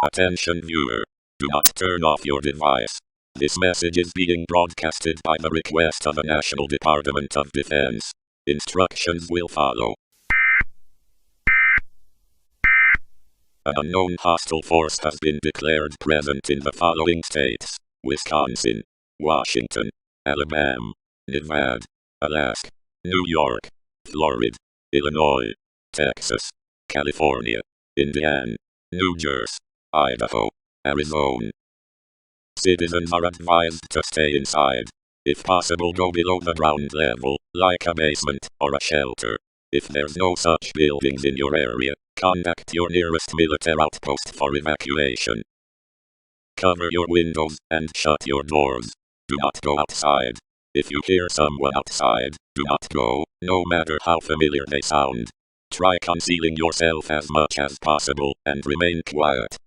Attention viewer. Do not turn off your device. This message is being broadcasted by the request of the National Department of Defense. Instructions will follow. An unknown hostile force has been declared present in the following states: Wisconsin, Washington, Alabama, Nevada, Alaska, New York, Florida, Illinois, Texas, California, Indiana, New Jersey, Idaho, Arizona. Citizens are advised to stay inside. If possible, go below the ground level, like a basement or a shelter. If there's no such buildings in your area, contact your nearest military outpost for evacuation. Cover your windows and shut your doors. Do not go outside. If you hear someone outside, do not go, no matter how familiar they sound. Try concealing yourself as much as possible and remain quiet.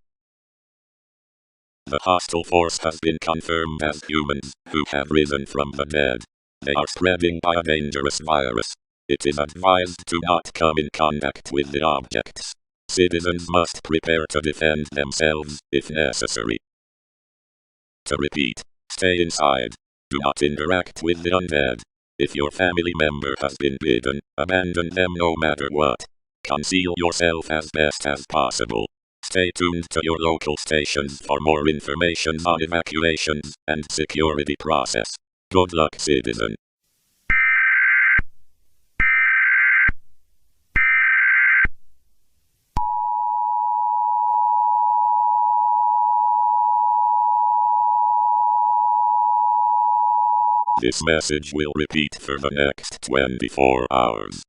The hostile force has been confirmed as humans who have risen from the dead. They are spreading by a dangerous virus. It is advised to not come in contact with the objects. Citizens must prepare to defend themselves if necessary. To repeat, stay inside. Do not interact with the undead. If your family member has been bitten, abandon them no matter what. Conceal yourself as best as possible. Stay tuned to your local stations for more information on evacuations and security process. Good luck, citizen. This message will repeat for the next 24 hours.